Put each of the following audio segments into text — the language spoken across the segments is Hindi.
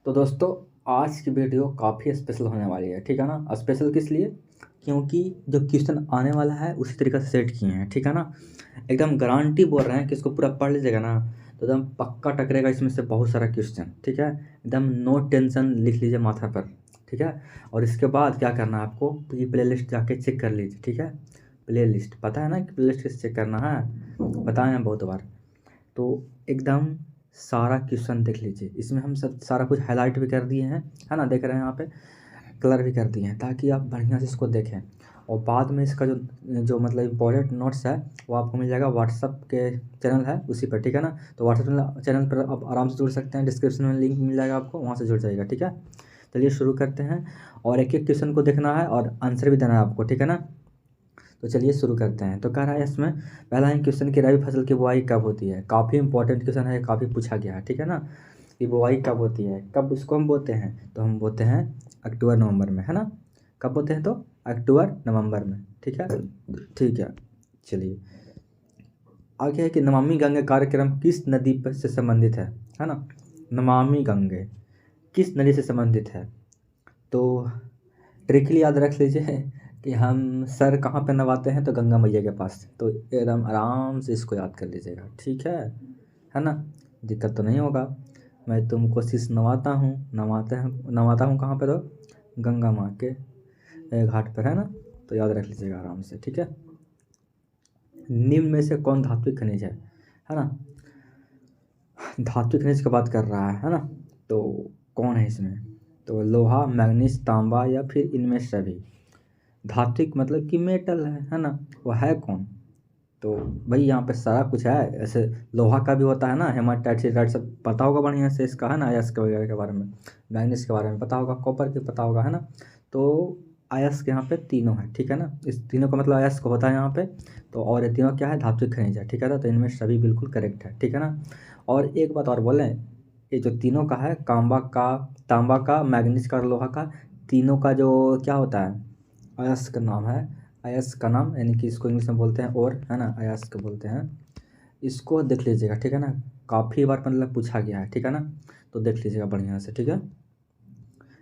तो दोस्तों, आज की वीडियो काफ़ी स्पेशल होने वाली है, ठीक है ना। स्पेशल किस लिए? क्योंकि जो क्वेश्चन आने वाला है उसी तरीके से सेट किए हैं, ठीक है ना। एकदम गारंटी बोल रहे हैं कि इसको पूरा पढ़ लीजिएगा ना तो एकदम पक्का टकरेगा इसमें से बहुत सारा क्वेश्चन, ठीक है। एकदम नो टेंशन लिख लीजिए माथा पर, ठीक है। और इसके बाद क्या करना है आपको, ये प्ले लिस्ट जाके चेक कर लीजिए, ठीक है। प्ले लिस्ट पता है ना कि प्ले लिस्ट कैसे चेक करना है, बताए हैं बहुत बार। तो एकदम सारा क्वेश्चन देख लीजिए, इसमें हम सब सारा कुछ हाईलाइट भी कर दिए हैं, है ना। देख रहे हैं यहाँ पे कलर भी कर दिए हैं ताकि आप बढ़िया से इसको देखें। और बाद में इसका जो जो मतलब इम्पोर्टेंट नोट्स है वो आपको मिल जाएगा व्हाट्सअप के चैनल है उसी पर, ठीक है ना। तो व्हाट्सअप चैनल पर आप आराम से जुड़ सकते हैं, डिस्क्रिप्शन में लिंक मिल जाएगा आपको, वहाँ से जुड़ जाएगा, ठीक है। चलिए शुरू करते हैं। और एक एक क्वेश्चन को देखना है और आंसर भी देना है आपको, ठीक है ना। तो चलिए शुरू करते हैं। तो कह रहा है इसमें पहला ही क्वेश्चन कि रबी फसल की बुआई कब होती है। काफ़ी इंपॉर्टेंट क्वेश्चन है, काफ़ी पूछा गया है, ठीक है ना। कि बुआई कब होती है, कब उसको हम बोते हैं, तो हम बोते हैं अक्टूबर नवंबर में, है ना। कब बोते हैं, तो अक्टूबर नवंबर में, ठीक है। ठीक है, चलिए आगे है कि नमामि गंगे कार्यक्रम किस नदी पर से संबंधित है ना। नमामि गंगे किस नदी से संबंधित है। तो ट्रिकली याद रख लीजिए कि हम सर कहाँ पे नवाते हैं, तो गंगा मैया के पास। तो एकदम आराम से इसको याद कर लीजिएगा, ठीक है ना। दिक्कत तो नहीं होगा। मैं तुमको शीश नवाता हूँ कहाँ पे, तो गंगा माँ के घाट पर, है ना। तो याद रख लीजिएगा आराम से, ठीक है। निम्न में से कौन धात्विक खनिज है ना। धात्विक खनिज की बात कर रहा है ना। तो कौन है इसमें, तो लोहा, मैग्नीज, तांबा या फिर इनमें सभी। धात्विक मतलब कि मेटल है ना। वो है कौन, तो भाई यहाँ पे सारा कुछ है। ऐसे लोहा का भी होता है ना, हेमाटाइट सिटाइट सब पता होगा बढ़िया से इसका, है ना। अयस्क वगैरह के बारे में, मैग्नीज के बारे में पता होगा, कॉपर के पता होगा, है ना। तो अयस्क यहाँ पे तीनों है, ठीक है ना। इस तीनों का मतलब अयस्क होता है यहाँ पे। तो और ये तीनों क्या है, धात्विक खनिज है, ठीक है ना। तो इनमें सभी बिल्कुल करेक्ट है, ठीक है ना। और एक बात और बोलें, ये जो तीनों का है, तांबा का, मैग्नीज का और लोहा का, तीनों का जो क्या होता है, अयस्क नाम है। अयस्क का नाम, यानी कि इसको इंग्लिश में बोलते हैं और, है ना, अयस्क बोलते हैं। इसको देख लीजिएगा, ठीक है ना। काफ़ी बार मतलब पूछा गया है, ठीक है ना। तो देख लीजिएगा बढ़िया से, ठीक है।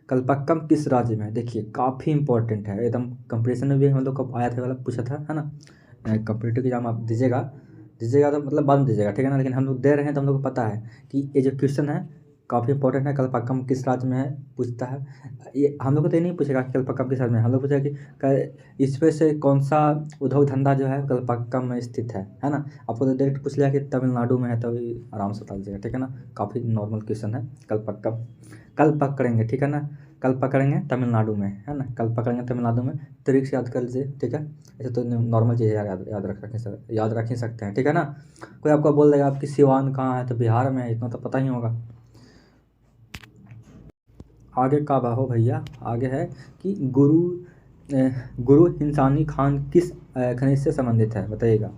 कल्पक्कम किस राज्य में है, देखिए काफ़ी इंपॉर्टेंट है एकदम। कंपटीशन में भी हम लोग को आया था वाला पूछा था, है ना। कॉम्पिटिटिव एग्जाम आप दीजिएगा तो मतलब बाद में दीजिएगा, ठीक है ना। लेकिन हम लोग दे रहे हैं तो हम लोग को पता है कि ये जो क्वेश्चन है काफ़ी इंपॉर्टेंट है। कल्पक्कम किस राज्य में है पूछता है। ये हम लोग को तो ये नहीं पूछेगा कि कल्पक्कम किस राज्य में है, हम लोग पूछेगा कि इसमें से कौन सा उद्योग धंधा जो है कल्पक्कम में स्थित है ना। आपको तो डायरेक्ट पूछ लिया कि तमिलनाडु में है, तो आराम से बता दीजिएगा, ठीक है ना। काफ़ी नॉर्मल क्वेश्चन है। कल्पक्कम कल पकड़ेंगे, ठीक है ना। कल पकड़ेंगे तमिलनाडु में, है ना। कल पकड़ेंगे तमिलनाडु में, ट्रिक से याद कर लीजिए, ठीक है। ऐसे तो नॉर्मल चीज़ याद रख ही सकते हैं, ठीक है ना। कोई आपको बोल देगा आपकी सिवान कहाँ है, तो बिहार में है, इतना तो पता ही होगा। आगे का बाहो भैया, आगे है कि गुरु हिंसानी खान किस खनिज से संबंधित है, बताइएगा।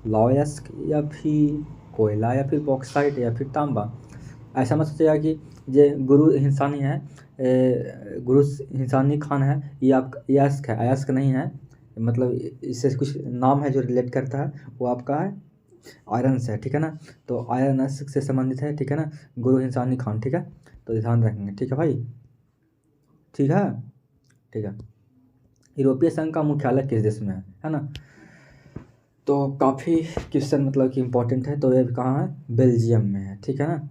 लॉयस्क या फिर कोयला या फिर बॉक्साइट या फिर तांबा। ऐसा मत सोचिएगा कि ये गुरु हिंसानी है, गुरु हिंसानी खान है, ये आपका अयस्क है, अयस्क नहीं है। मतलब इससे कुछ नाम है जो रिलेट करता है, वो आपका है आयरन से, ठीक है ना। तो आयरन से संबंधित है, ठीक है ना, गुरु हिंसानी खान, ठीक है। तो ध्यान रखेंगे, ठीक है भाई, ठीक है। ठीक है। यूरोपीय संघ का मुख्यालय किस देश में है ना। तो काफ़ी क्वेश्चन मतलब कि इम्पोर्टेंट है। तो ये कहाँ है, बेल्जियम में है, ठीक है ना।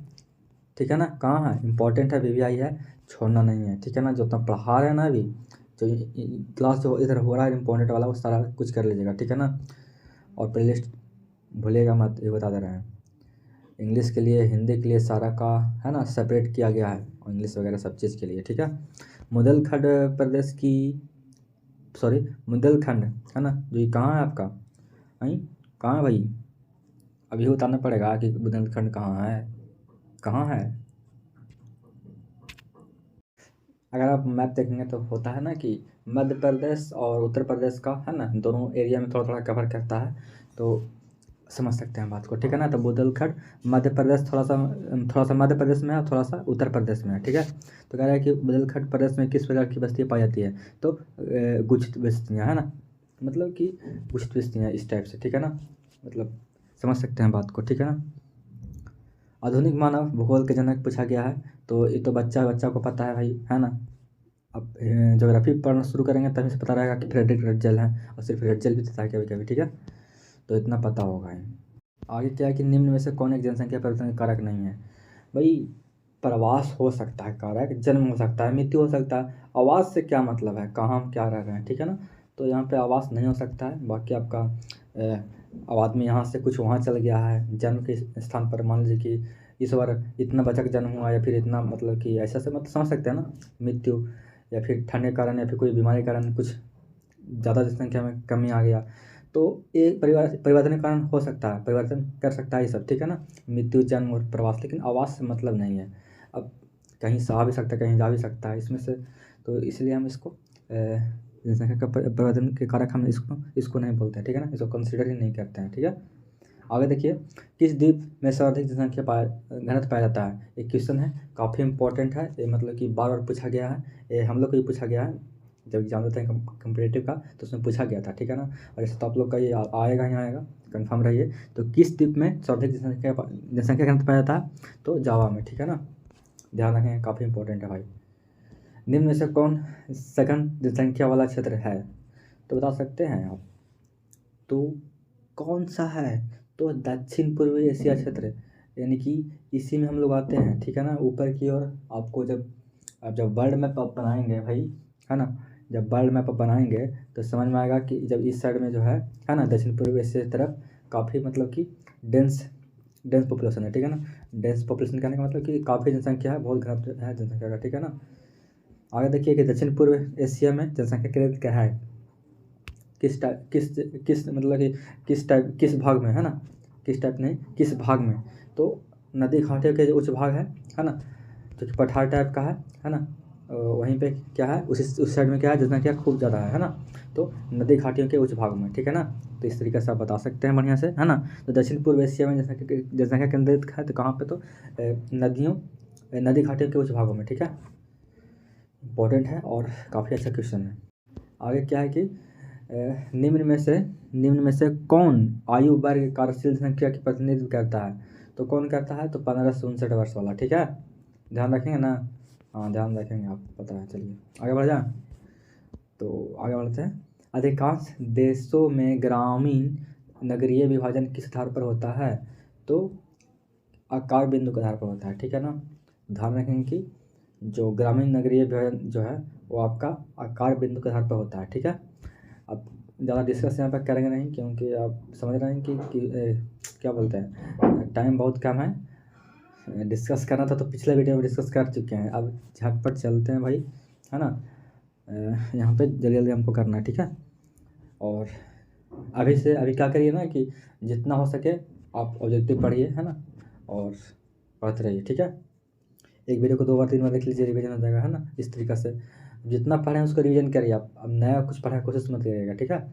ठीक है ना, कहाँ है, इंपॉर्टेंट है, वीवीआई है, छोड़ना नहीं है, ठीक है ना। जो इतना पढ़ा रहे हैं ना अभी, जो क्लास जो इधर हो रहा है इंपॉर्टेंट वाला, वो सारा कुछ कर लीजिएगा, ठीक है ना। और प्ले लिस्ट भूलिएगा मत, ये बता दे रहे हैं। इंग्लिश के लिए, हिंदी के लिए सारा का, है ना, सेपरेट किया गया है, और इंग्लिश वगैरह सब चीज़ के लिए, ठीक है। मुदलखंड प्रदेश की, सॉरी, बुंदेलखंड, है ना, जो ये कहाँ है आपका, वहीं कहाँ है भाई। अभी बताना पड़ेगा कि बुंदेलखंड कहाँ है, कहाँ है। अगर आप मैप देखेंगे तो होता है ना कि मध्य प्रदेश और उत्तर प्रदेश का, है ना, दोनों एरिया में थोड़ा थोड़ा कवर करता है। तो समझ सकते हैं बात को, ठीक है ना। तो बुंदेलखंड मध्य प्रदेश, थोड़ा सा मध्य प्रदेश में है और थोड़ा सा उत्तर प्रदेश में है, ठीक है। तो कह रहा है कि बुंदेलखंड प्रदेश में किस प्रकार की बस्तियाँ पाई जाती है, तो गुच्छित बस्तियाँ, है ना। मतलब कि गुच्छित बस्तियाँ इस टाइप से, ठीक है ना। मतलब समझ सकते हैं बात को, ठीक है ना। आधुनिक मानव भूगोल के जनक पूछा गया है। तो ये तो बच्चा को पता है भाई, है ना। अब ज्योग्राफी पढ़ना शुरू करेंगे तभी से पता रहेगा कि फ्रेडरिक रटजल है, और सिर्फ रटजल भी था कभी कभी, ठीक है। तो इतना पता होगा ही। आगे क्या है कि निम्न में से कौन एक जनसंख्या परिवर्तन का कारक नहीं है। भाई प्रवास हो सकता है कारक, जन्म हो सकता है, मृत्यु हो सकता है। आवास से क्या मतलब है, कहाँ हम क्या रह रहे हैं, ठीक है ना। तो यहाँ पे आवास नहीं हो सकता है। बाकी आपका अब आदमी यहाँ से कुछ वहाँ चल गया है जन्म के स्थान पर, मान लीजिए कि इस बार इतना बच्चा का जन्म हुआ, या फिर इतना मतलब कि ऐसा से मतलब समझ सकते हैं ना, मृत्यु, या फिर ठंड के कारण, या फिर कोई बीमारी के कारण कुछ ज़्यादा जनसंख्या में कमी आ गया। तो एक परिवर्तन के कारण हो सकता है, परिवर्तन कर सकता है ये सब, ठीक है ना। मृत्यु, जन्म और प्रवास, लेकिन आवास से मतलब नहीं है। अब कहीं से आ भी सकता है, कहीं जा भी सकता है इसमें से। तो इसलिए हम इसको जनसंख्या का परिवर्तन के कारक हम इसको नहीं बोलते हैं, ठीक है ना। इसको कंसिडर ही नहीं करते हैं, ठीक है। आगे देखिए, किस द्वीप में सर्वाधिक जनसंख्या घनत्व पाया जाता है। एक क्वेश्चन है, काफ़ी इंपॉर्टेंट है ये, मतलब कि बार बार पूछा गया है। ये हम लोग को भी पूछा गया है जब एग्जाम देते हैं कंपरेटिव का, तो उसमें पूछा गया था, ठीक है ना। और ऐसे तो आप लोग का ये आएगा ही आएगा, कंफर्म रहिए। तो किस द्वीप में सर्वाधिक जनसंख्या घनत्व पाया जाता है, तो जावा में, ठीक है ना। ध्यान रखें, काफ़ी इंपॉर्टेंट है भाई। निम्न में से कौन सेकंड जनसंख्या वाला क्षेत्र है, तो बता सकते हैं आप, तो कौन सा है, तो दक्षिण पूर्वी एशिया क्षेत्र, यानी कि इसी में हम लोग आते हैं, ठीक है ना। ऊपर की ओर आपको जब वर्ल्ड मैप आप बनाएंगे भाई, है ना, जब वर्ल्ड मैप आप बनाएंगे तो समझ में आएगा कि जब इस साइड में जो है ना, दक्षिण पूर्वी एशिया की तरफ काफ़ी मतलब कि डेंस पॉपुलेशन है, ठीक है ना। डेंस पॉपुलेशन कहने का मतलब कि काफ़ी जनसंख्या है, बहुत घनत्व है जनसंख्या का, ठीक है ना। आगे देखिए कि दक्षिण पूर्व एशिया में जनसंख्या केंद्र क्या है, किस टाइप किस मतलब कि किस भाग में, है ना। किस टाइप नहीं, किस भाग में। तो नदी घाटियों के जो उच्च भाग है ना, जो कि पठार टाइप का है ना, वहीं पे क्या है, उस साइड में क्या है, जनसंख्या खूब ज़्यादा है ना। तो नदी घाटियों के उच्च भाग में, ठीक है ना। तो इस तरीके से आप बता सकते हैं बढ़िया से, है ना। तो दक्षिण पूर्व एशिया में जनसंख्या केंद्रित है, तो कहाँ पे, तो नदी घाटियों के उच्च भागों में, ठीक है। इम्पोर्टेंट है और काफ़ी अच्छा क्वेश्चन है। आगे क्या है कि निम्न में से कौन आयु वर्ग कार्यशील संख्या की प्रतिनिधित्व करता है, तो कौन करता है, तो 15 से 59 वर्ष वाला, ठीक है। ध्यान रखेंगे ना, हाँ ध्यान रखेंगे, आप पता है। चलिए आगे बढ़ जाए, तो आगे बढ़ते हैं। अधिकांश देशों में ग्रामीण नगरीय विभाजन किस आधार पर होता है, तो आकार बिंदु के आधार पर होता है, ठीक है ना। ध्यान रखेंगे कि जो ग्रामीण नगरीय विभाजन जो है वो आपका आकार बिंदु के आधार पर होता है, ठीक है। अब ज़्यादा डिस्कस यहाँ पर करेंगे नहीं, क्योंकि आप समझ रहे हैं कि क्या बोलते हैं, टाइम बहुत कम है। डिस्कस करना था तो पिछले वीडियो में डिस्कस कर चुके हैं। अब झटपट चलते हैं भाई, है ना। यहाँ पे जल्दी जल्दी हमको करना है, ठीक है। और अभी क्या करिए ना कि जितना हो सके आप ऑब्जेक्टिव पढ़िए, है ना, और पढ़ते रहिए, ठीक है। एक वीडियो को 2 बार 3 बार देख लीजिए, रिवीजन हो जाएगा, है ना। इस तरीक़े से जितना पढ़ें उसको रिवीजन करिए आप। अब नया कुछ पढ़ने की कोशिश मत करिएगा, ठीक है।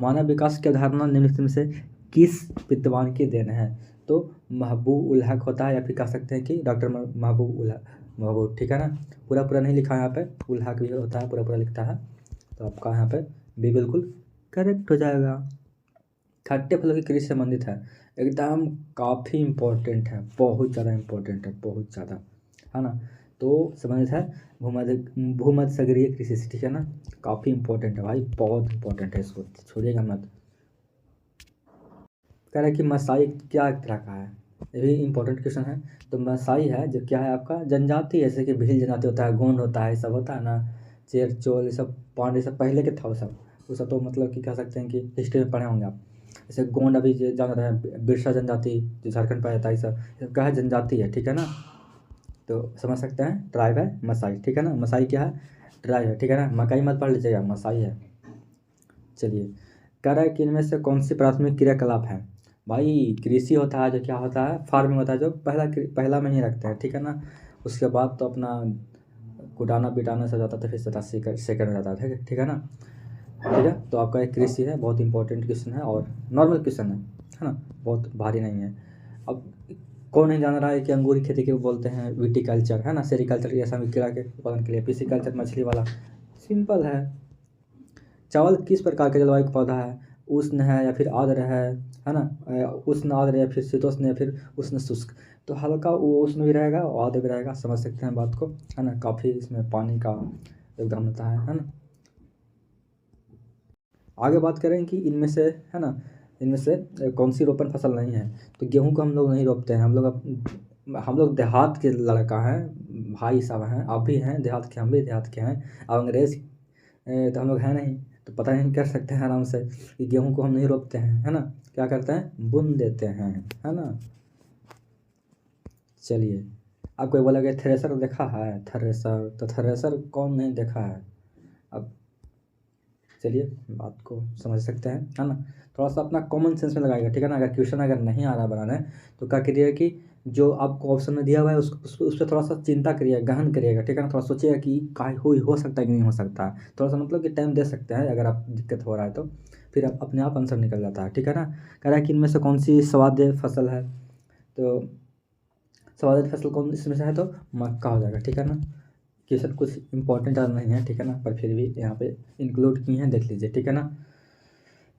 मानव विकास की अवधारणा निम्नलिखित में से किस विद्वान की देन है, तो महबूब उल हक होता है, या फिर कह सकते हैं कि डॉक्टर महबूब, ठीक है ना। पूरा नहीं लिखा है यहाँ पे, उल हक भी होता है, पूरा लिखता है। तो आपका यहाँ पे भी बिल्कुल करेक्ट हो जाएगा। खट्टे फलों की कृषि से संबंधित है, एकदम काफ़ी इम्पोर्टेंट है, बहुत ज़्यादा इम्पोर्टेंट है, बहुत ज़्यादा, है ना। तो संबंधित है भूमध्य सागरीय कृषि से, ठीक है ना। काफ़ी इंपॉर्टेंट है भाई, बहुत इंपॉर्टेंट है, इसको छोड़िएगा मत। कह रहा है कि मसाई क्या तरह का है, ये भी इम्पोर्टेंट क्वेश्चन है। तो मसाई है जो क्या है आपका जनजाति, जैसे कि भील जनजाति होता है, गोंड होता है, ये सब होता है ना, चेर चोल, ये सब पांडे, सब पहले के था वो सब तो मतलब कि कह सकते हैं कि हिस्ट्री में पढ़े होंगे आप। जैसे गोंड अभी जान रहे हैं, बिरसा जनजाति जो झारखंड पर रहता है, ये सब क्या है, जनजाति है, ठीक है ना। तो समझ सकते हैं, ट्राइब है मसाई, ठीक है ना। मसाई क्या है, ट्राइब है, ठीक है ना। मकाई मत पढ़ लीजिएगा, मसाई है। चलिए, कह रहा है कि इनमें से कौन सी प्राथमिक क्रियाकलाप है। भाई कृषि होता है जो क्या होता है, फार्मिंग होता है जो पहला में ही रखते हैं, ठीक है ना। उसके बाद तो अपना कुटाना पिटाना सब जाता था, फिर सता सेकंड में जाता था, ठीक है ना। ठीक है, तो आपका एक कृषि है, बहुत इंपॉर्टेंट क्वेश्चन है और नॉर्मल क्वेश्चन है ना, बहुत भारी नहीं है। अब कौन नहीं जान रहा है कि अंगूर की खेती को बोलते हैं विटीकल्चर, है ना। सेरिकल्चर ये सभी कीड़ा के उत्पादन के लिए, पिसिकल्चर मछली वाला, सिंपल है। चावल किस प्रकार के जलवायु का पौधा है, उष्ण है या फिर आर्द्र है ना, उष्ण आर्द्र या फिर शीतोष्ण या फिर उष्ण शुष्क। तो हल्का वो उसमें भी रहेगा और आधे भी रहेगा, समझ सकते हैं बात को, है ना। काफ़ी इसमें पानी का योगदान होता है ना। आगे बात करें कि इनमें से, है ना, इनमें से कौन सी रोपण फसल नहीं है। तो गेहूं को हम लोग नहीं रोपते हैं। हम लोग देहात के लड़का हैं, भाई साहब हैं, आप भी हैं देहात के, हम भी देहात के हैं। अब अंग्रेज तो हम लोग हैं नहीं, तो पता नहीं कर सकते हैं आराम से कि गेहूं को हम नहीं रोपते हैं, है ना। क्या करते हैं, बुन देते हैं, है ना। चलिए, अब कोई बोला कि थ्रेसर देखा है, थ्रेसर, तो थ्रेसर कौन नहीं देखा है। अब चलिए बात को समझ सकते हैं, है ना। थोड़ा सा अपना कॉमन सेंस में लगाएगा, ठीक है ना। अगर क्वेश्चन अगर नहीं आ रहा बनाने, तो क्या करिएगा कि जो आपको ऑप्शन में दिया हुआ है उस पर थोड़ा सा चिंता करिएगा, गहन करिएगा, ठीक है ना। थोड़ा सोचिएगा कि का हो सकता है कि नहीं हो सकता है। थोड़ा सा मतलब कि टाइम दे सकते हैं, अगर आप दिक्कत हो रहा है तो फिर आप अपने आप आंसर निकल जाता है, ठीक है ना। कह रहा है कि इनमें से कौन सी स्वाद फसल है। तो स्वाद फसल कौन इसमें से है, तो मक्का हो जाएगा, ठीक है ना। क्वेश्चन कुछ इंपॉर्टेंट नहीं है, ठीक है ना, पर फिर भी यहाँ पे इंक्लूड किए हैं, देख लीजिए, ठीक है ना।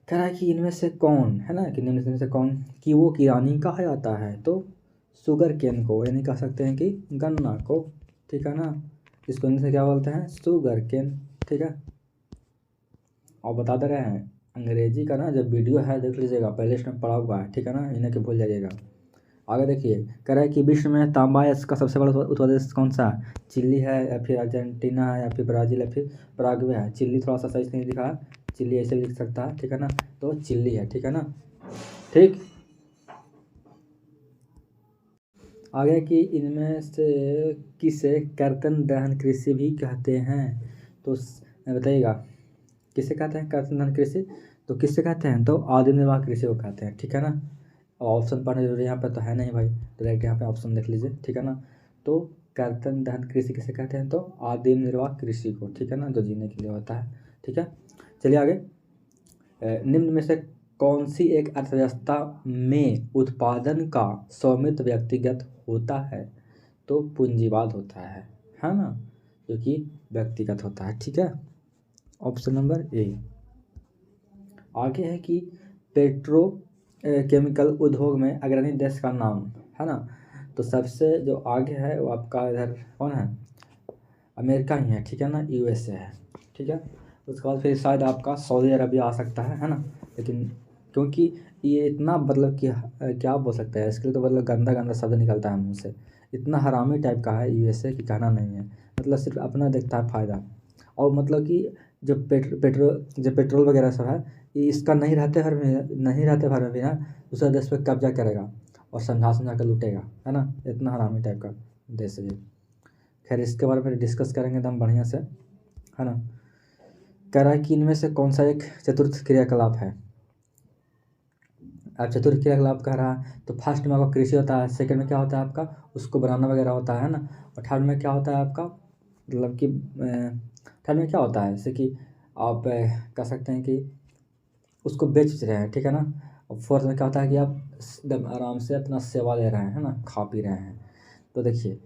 कह रहा है कि इनमें से कौन, है ना, कि इनमें से कौन कि वो किरानी कहा जाता है। तो शुगर केन को, यानी कह सकते हैं कि गन्ना को, ठीक है ना। इसको इनमें से क्या बोलते हैं, शुगर केन, ठीक है। और बता दे रहे हैं, अंग्रेजी का ना जब वीडियो है देख लीजिएगा, प्ले लिस्ट में पड़ा हुआ है, ठीक है ना, इन्हें के भूल जाइएगा। आगे देखिए, कह रहा है कि विश्व में तांबा का सबसे बड़ा उत्पादक कौन सा है। चिली है, या फिर अर्जेंटीना है, या फिर ब्राज़ील, या फिर पराग्वे है। चिली थोड़ा सा सही नहीं दिखा है, चिली ऐसे भी दिख सकता है, ठीक है ना। तो चिली है, ठीक है ना। ठीक, आगे कि इनमें से किसे कर्तन दहन कृषि भी कहते हैं। तो बताइएगा, किसे कहते हैं कर्तन दहन कृषि। तो किससे कहते हैं, तो आदिम निर्वाह कृषि को कहते हैं, ठीक है ना। और ऑप्शन पढ़ने जरूरी यहाँ पे तो है नहीं भाई, डायरेक्ट यहाँ पे ऑप्शन देख लीजिए, ठीक है ना। तो कर्तन दहन कृषि किसे कहते हैं, तो आदिम निर्वाह कृषि को, ठीक है ना, जो जीने के लिए होता है, ठीक है। चलिए आगे, निम्न में से कौन सी एक अर्थव्यवस्था में उत्पादन का स्वामित्व व्यक्तिगत होता है। तो पूंजीवाद होता है ना, जो कि व्यक्तिगत होता है, ठीक है। Option number A. आगे है कि पेट्रो केमिकल उद्योग में अग्रणी देश का नाम, है ना। तो सबसे जो आगे है वो आपका इधर कौन है, अमेरिका ही है, ठीक है ना, यूएसए है, ठीक है। उसके बाद फिर शायद आपका सऊदी अरबिया आ सकता है ना। लेकिन क्योंकि ये इतना मतलब कि क्या बोल सकते हैं इसके लिए, तो मतलब गंदा गंदा शब्द निकलता है मुँह से। इतना हरामी टाइप का है यूएसए कि कहना नहीं है, मतलब सिर्फ अपना देखता है फ़ायदा। और मतलब कि जो पेट्रोल वगैरह सब है, ये इसका नहीं रहते भर में भी ना, दूसरे देश पे कब्जा करेगा और समझा समझा कर लूटेगा, है ना। इतना हरामी टाइप का देश है ये। खैर इसके बारे में डिस्कस करेंगे एकदम बढ़िया से, है ना। कह रहा है कि इनमें से कौन सा एक चतुर्थ क्रियाकलाप है। अब चतुर्थ क्रियाकलाप कह रहा है, तो फर्स्ट में आपका कृषि होता है, सेकंड में क्या होता है आपका, उसको बनाना वगैरह होता है ना। और थर्ड में क्या होता है आपका, मतलब कि थर्ड में क्या होता है, जैसे कि आप कह सकते हैं कि उसको बेच रहे हैं, ठीक है ना। और फोर्थ में क्या होता है कि आप एकदम आराम से अपना सेवा ले रहे हैं, है ना, खा पी रहे हैं। तो देखिए,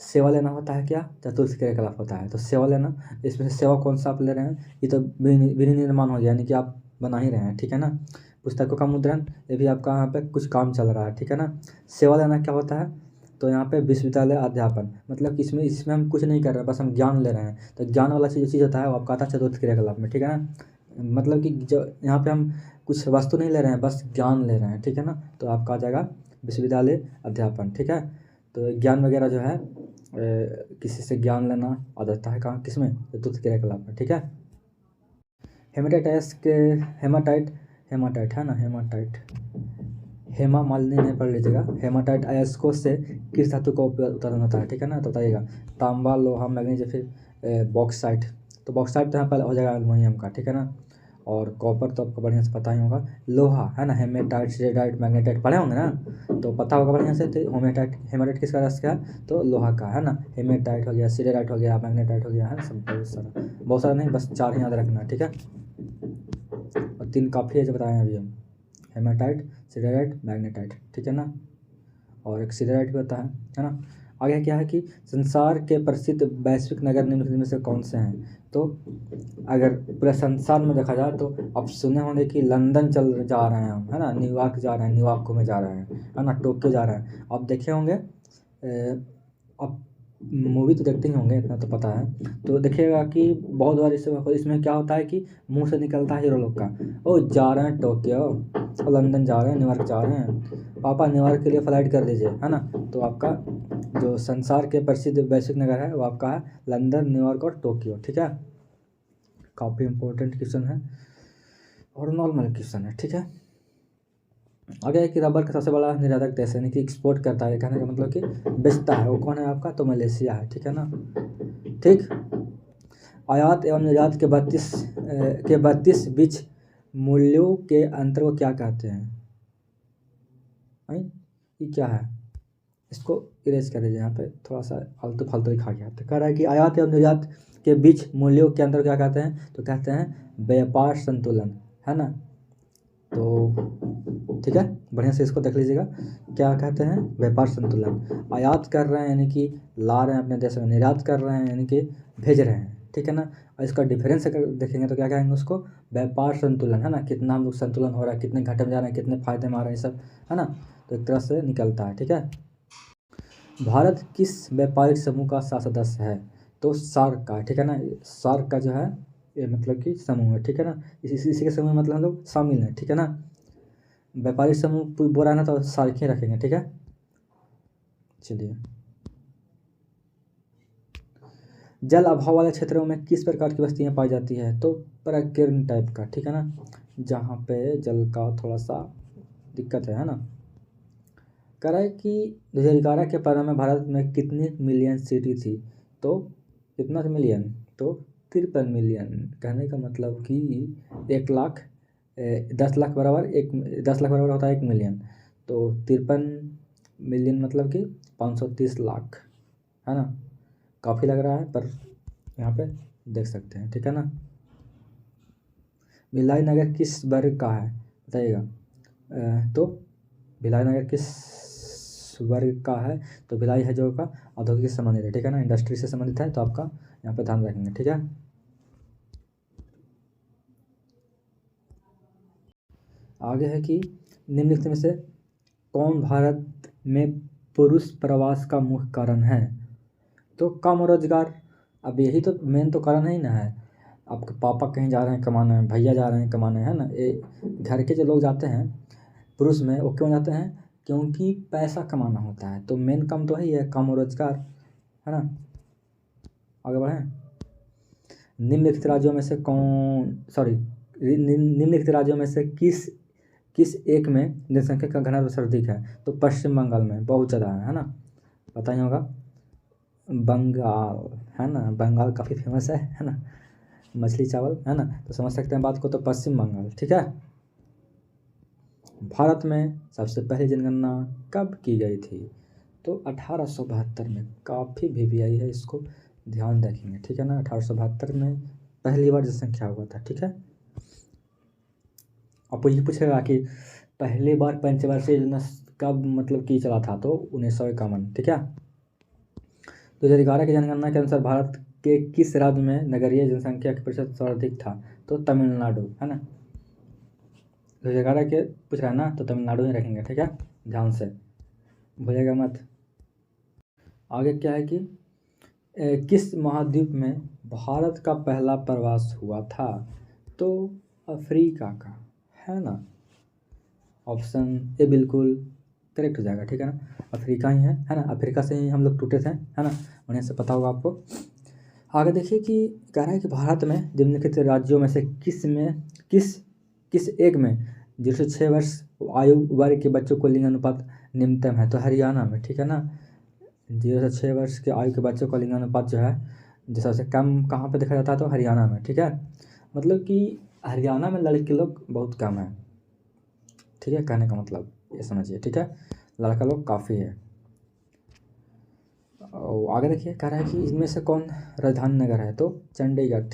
सेवा लेना होता है क्या, चतुर्थ क्रियाकलाप होता है। तो सेवा लेना, इसमें से सेवा कौन सा आप ले रहे हैं, ये तो विनिर्माण हो गया, यानी कि आप बना ही रहे हैं, ठीक है ना। पुस्तकों का मुद्रण, ये भी आपका यहाँ पे कुछ काम चल रहा है, ठीक है ना। सेवा लेना क्या होता है, तो यहाँ पे विश्वविद्यालय अध्यापन, मतलब कि इसमें इसमें हम कुछ नहीं कर रहे हैं, बस हम ज्ञान ले रहे हैं। तो ज्ञान वाला चीज़ होता है वो आपका आता है चतुर्थ क्रियाकलाप में, ठीक है ना। मतलब कि जो यहाँ पे हम कुछ वस्तु नहीं ले रहे हैं, बस ज्ञान ले रहे हैं, ठीक है ना। तो आपका आ जाएगा विश्वविद्यालय अध्यापन, ठीक है। तो ज्ञान वगैरह जो है किसी से ज्ञान लेना आ जाता है कहाँ, किसमें, चतुर्थ क्रियाकलाप में, ठीक है। हेमाटाइट्स के, हेमाटाइट हेमाटाइट है ना, हेमाटाइट, हेमा मालिनी नहीं पढ़ लीजिएगा। हेमाटाइट अयस्कों से किस धातु का उत्पादन होता है, ठीक है ना। तो बताइएगा, तांबा, लोहा, मैग्नीज, या फिर बॉक्साइट। तो बॉक्साइट तो यहाँ पर हो जाएगा एल्युमिनियम का, ठीक है ना। और कॉपर तो आपको बढ़िया से पता ही होगा। लोहा है ना, हेमेटाइट, सिडेराइट, मैग्नेटाइट पढ़े होंगे ना, तो पता होगा बढ़िया से। तो हेमेटाइट किसका रस का है, तो लोहा का, है ना। हेमेटाइट हो गया, सिडेराइट हो गया, मैग्नेटाइट हो गया, है ना। सब बहुत सारा नहीं, बस 4 ही याद रखना, ठीक है। और 3 काफ़ी है जो बताए हैं अभी हम, हेमेटाइट, सिडेराइट, मैग्नेटाइट, ठीक है ना। और एक सिडेराइट भी होता है ना। आगे क्या है कि संसार के प्रसिद्ध वैश्विक नगर निम्नलिखित में से कौन से हैं। तो अगर पूरे संसार में देखा जाए तो आप सुने होंगे कि लंदन जा रहे हैं हम, है ना, न्यूयॉर्क जा रहे हैं, न्यूयॉर्क घूमे जा रहे हैं, है ना, टोक्यो जा रहे हैं। आप देखे होंगे, आप मूवी तो देखते ही होंगे, इतना तो पता है। तो देखिएगा कि बहुत बार इसमें क्या होता है कि मुंह से निकलता है हीरो लोग का, ओ जा रहे हैं टोक्यो, लंदन जा रहे हैं, न्यूयॉर्क जा रहे हैं, पापा न्यूयॉर्क के लिए फ्लाइट कर दीजिए, है ना। तो आपका जो संसार के प्रसिद्ध वैश्विक नगर है वो आपका है लंदन, न्यूयॉर्क और टोक्यो। ठीक है, काफ़ी इंपॉर्टेंट क्वेश्चन है और नॉर्मल क्वेश्चन है। ठीक है, आगे है कि रबर का सबसे बड़ा निर्यातक देश यानी कि एक्सपोर्ट करता है, कहने का मतलब कि बेचता है, वो कौन है आपका, तो मलेशिया है। ठीक है ना। ठीक, आयात एवं निर्यात के 32 बीच मूल्यों के अंतर को क्या कहते हैं। ये क्या है, इसको इरेज कर दीजिए, यहाँ पे थोड़ा सा फालतू फालतू लिखा गया। तो कह रहा है कि आयात एवं निर्यात के बीच मूल्यों के अंतर क्या कहते हैं, तो कहते हैं व्यापार संतुलन, है ना। तो ठीक है, बढ़िया से इसको देख लीजिएगा, क्या कहते हैं, व्यापार संतुलन। आयात कर रहे हैं यानी कि ला रहे हैं अपने देश में, निर्यात कर रहे हैं यानी कि भेज रहे हैं। ठीक है ना, और इसका डिफरेंस अगर देखेंगे तो क्या कहेंगे उसको, व्यापार संतुलन, है ना, कितना हम लोग संतुलन हो रहा है, कितने घाटे में जा रहे हैं, कितने फायदे में आ रहे हैं, सब, है ना। तो एक तरह से निकलता है। ठीक है, भारत किस व्यापारिक समूह का सदस्य है, तो सार्क का। ठीक है ना, सार्क का जो है ये मतलब कि समूह है। ठीक है ना, इसी के समूह में मतलब हम लोग शामिल हैं। ठीक है ना, व्यापारिक समूह बोल रहा है ना, तो सार्क ही रखेंगे। ठीक है, चलिए, जल अभाव वाले क्षेत्रों में किस प्रकार की वस्तुएं पाई जाती है, तो प्रकीर्णन टाइप का। ठीक है ना, जहाँ पे जल का थोड़ा सा दिक्कत है ना। कह रहा है कि 2011 के प्रारंभ में भारत में कितनी मिलियन सिटी थी, तो कितना मिलियन, तो 53 मिलियन। कहने का मतलब कि 1 लाख 10 लाख बराबर 10 लाख बराबर होता है 1 मिलियन, तो 53 मिलियन मतलब कि 530 लाख, है ना। काफ़ी लग रहा है पर यहाँ पे देख सकते हैं। ठीक है ना, भिलाई नगर किस वर्ग का है बताइएगा, तो भिलाई नगर किस वर्ग का है, तो भिलाई है जो का औद्योगिक से संबंधित है। ठीक है ना, इंडस्ट्री से संबंधित है, तो आपका यहाँ पे ध्यान रखेंगे। ठीक है, आगे है कि निम्नलिखित में से कौन भारत में पुरुष प्रवास का मुख्य कारण है, तो कम रोजगार। अब यही तो मेन तो कारण ही ना है, आपके पापा कहीं जा रहे हैं कमाने, भैया जा रहे हैं कमाने, है ना, ये घर के जो लोग जाते हैं पुरुष में, वो क्यों जाते हैं, क्योंकि पैसा कमाना होता है। तो मेन काम तो ही है कम रोजगार, है ना। आगे बढ़ें, निम्नलिखित राज्यों में से कौन सॉरी निम्नलिखित राज्यों में से किस किस एक में जनसंख्या का घनत्व सर्वाधिक है, तो पश्चिम बंगाल में बहुत ज़्यादा है ना, पता ही होगा, बंगाल, है ना, बंगाल काफ़ी फेमस है ना, मछली चावल, है ना, तो समझ सकते हैं बात को, तो पश्चिम बंगाल। ठीक है, भारत में सबसे पहली जनगणना कब की गई थी, तो 1872 में। काफ़ी वीवीआई है, इसको ध्यान रखेंगे। ठीक है ना, 1872 में पहली बार जनसंख्या हुआ था। ठीक है, आपको ये पूछेगा कि पहली बार पंचवर्षीय योजना कब मतलब की चला था, तो 1951। ठीक है, 2011 की जनगणना के अनुसार भारत के किस राज्य में नगरीय जनसंख्या का प्रतिशत सर्वाधिक था, तो तमिलनाडु, है ना। 2011 के पूछ रहा है ना, तो तमिलनाडु ही रखेंगे। ठीक है, ध्यान से भूलेगा मत। आगे क्या है कि किस महाद्वीप में भारत का पहला प्रवास हुआ था, तो अफ्रीका का, है ना। ऑप्शन ए बिल्कुल करेक्ट हो जाएगा। ठीक है ना, अफ्रीका ही है ना, अफ्रीका से ही हम लोग टूटे थे, है ना, उन्हें से पता होगा आपको। आगे देखिए कि कह रहा है कि भारत में निम्नलिखित राज्यों में से किस किस एक में 0 से 6 वर्ष आयु वर्ग के बच्चों को लिंग अनुपात निम्नतम है, तो हरियाणा में। ठीक है ना, 0 से 6 वर्ष के आयु के बच्चों का लिंग अनुपात जो है जो सबसे कम कहाँ पे देखा जाता है, तो हरियाणा में। ठीक है, मतलब कि हरियाणा में लड़के लोग बहुत कम है। ठीक है, कहने का मतलब ये समझिए। ठीक है, लड़का लोग काफ़ी है। और आगे देखिए कह रहा है कि इनमें से कौन राजधानी नगर है, तो चंडीगढ़,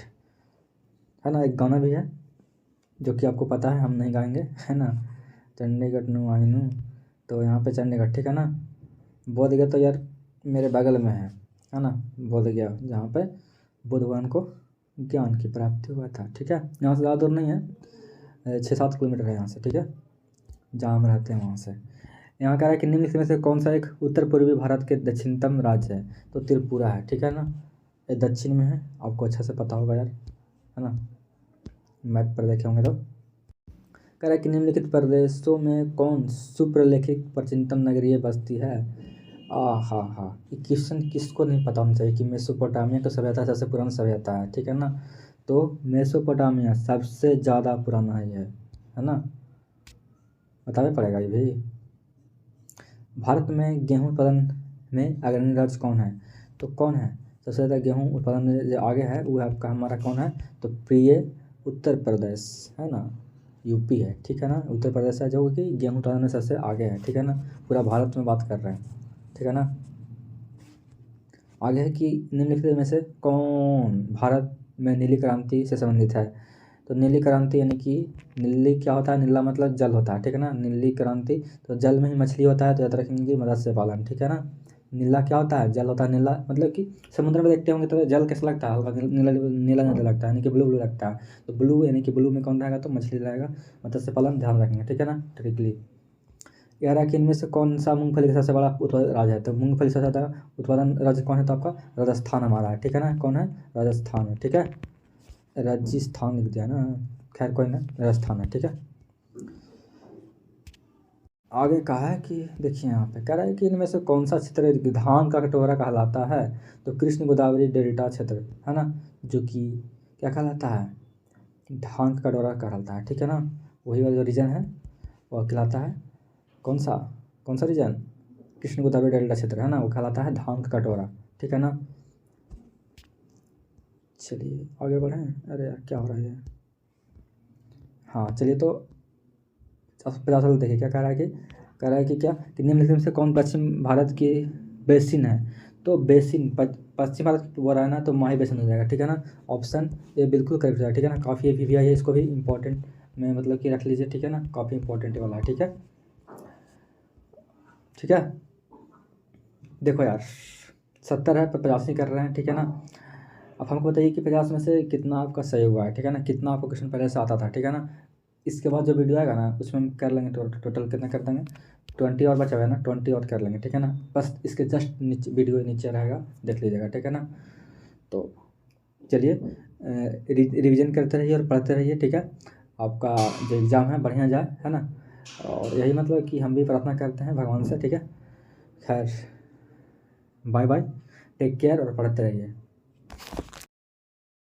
है ना। एक गाना भी है जो कि आपको पता है, हम नहीं गाएंगे, है ना, चंडीगढ़ नू आई नू, तो यहाँ पे चंडीगढ़। ठीक है ना, बोल दिया तो यार मेरे बगल में है ना, बोध गया, जहाँ पे बुद्ध भगवान को ज्ञान की प्राप्ति हुआ था। ठीक है, यहाँ से ज़्यादा दूर नहीं है, 6-7 किलोमीटर है यहाँ से। ठीक है, जहाँ हम रहते हैं वहाँ से। यहाँ कह रहा है कि निम्नलिखित में से कौन सा एक उत्तर पूर्वी भारत के दक्षिणतम राज्य है, तो त्रिपुरा है। ठीक है ना, ये दक्षिण में है, आपको अच्छा से पता होगा यार, है ना, मैप पर देखे होंगे तो। कह रहा है कि निम्नलिखित प्रदेशों में कौन सुप्रलेखित प्राचीनतम नगरीय बस्ती है। हाँ, ये क्वेश्चन किसको नहीं पता होना चाहिए कि मेसोपोटामिया का सभ्यता सबसे पुराना सभ्यता है। ठीक है ना, तो मेसोपोटामिया सबसे ज़्यादा पुराना है ना, बताना पड़ेगा ये भी। भारत में गेहूं उत्पादन में अग्रणी राज्य कौन है, तो कौन है सबसे ज़्यादा गेहूं उत्पादन में जो आगे है वो आपका हमारा कौन है, तो प्रिय उत्तर प्रदेश है ना, यूपी है। ठीक है ना, उत्तर प्रदेश है जो कि गेहूं उत्पादन में सबसे आगे है। ठीक है ना, पूरा भारत में बात कर रहे हैं। ठीक है ना, आगे है कि निम्नलिखित में से कौन भारत में नीली क्रांति से संबंधित है, तो नीली क्रांति यानी कि नीली क्या होता है, नीला मतलब जल होता है। ठीक है ना, नीली क्रांति तो जल में ही मछली होता है, तो याद रखेंगे कि मत्स्य पालन। ठीक है ना, नीला क्या होता है, जल होता है। नीला मतलब कि समुद्र में देखते होंगे तो जल कैसा लगता है, हल्का नीला नीला नीला लगता है, यानी कि ब्लू ब्लू लगता है। तो ब्लू यानी कि ब्लू में कौन रहेगा, तो मछली रहेगा, मत्स्य पालन ध्यान रखेंगे। ठीक है ना, ट्रिकली। कह रहा है कि इनमें से कौन सा मूंगफली का सबसे बड़ा उत्पादन राज्य है, तो मूंगफली सबसे ज़्यादा उत्पादन राज्य कौन है, तो आपका राजस्थान हमारा है। ठीक है ना, कौन है, राजस्थान है। ठीक है, राजस्थान लिख दिया ना, खैर कोई ना, राजस्थान है। ठीक है, आगे कहा है कि देखिए यहाँ पे कह रहा है कि इनमें से कौन सा क्षेत्र धान का कटोरा कहलाता है, तो कृष्ण गोदावरी डेल्टा क्षेत्र है ना, जो कि क्या कहलाता है, धान का कटोरा कहलाता है। ठीक है ना, वही वाला जो रीजन है वो कहलाता है कौन सा, कौन सा रीजन, कृष्ण गोदावरी डेल्टा क्षेत्र है ना, वो कहलाता है धान का कटोरा। ठीक है ना, चलिए आगे बढ़ें। अरे यार क्या हो रहा है, हाँ चलिए, तो 50 वाला देखिए क्या कह रहा है कि कह रहा है कि क्या कि निम्नलिखित में से कौन पश्चिम भारत की बेसिन है, तो बेसिन पश्चिम भारत बोल रहा है ना, तो माही बेसिन हो जाएगा। ठीक है ना, ऑप्शन ये बिल्कुल करेक्ट है। ठीक है ना, काफ़ी अभी भी आई है, इसको भी इंपॉर्टेंट में मतलब कि रख लीजिए। ठीक है ना, काफ़ी इंपॉर्टेंट वाला है। ठीक है, ठीक है, देखो यार 70 है पर 85 कर रहे हैं। ठीक है ना, अब हमको बताइए कि 50 में से कितना आपका सही हुआ है। ठीक है ना, कितना आपको क्वेश्चन पहले से आता था। ठीक है ना, इसके बाद जो वीडियो आएगा ना उसमें हम कर लेंगे टोटल कितना कर देंगे, 20 और बचा हुआ है ना, 20 और कर लेंगे। ठीक है ना, बस इसके जस्ट नीचे वीडियो नीचे रहेगा, देख लीजिएगा। ठीक है ना, तो चलिए रिवीजन करते रहिए और पढ़ते रहिए। ठीक है, आपका जो एग्ज़ाम है बढ़िया जाए, है ना, और यही मतलब कि हम भी प्रार्थना करते हैं भगवान से। ठीक है, खैर बाय बाय, टेक केयर और पढ़ते रहिए।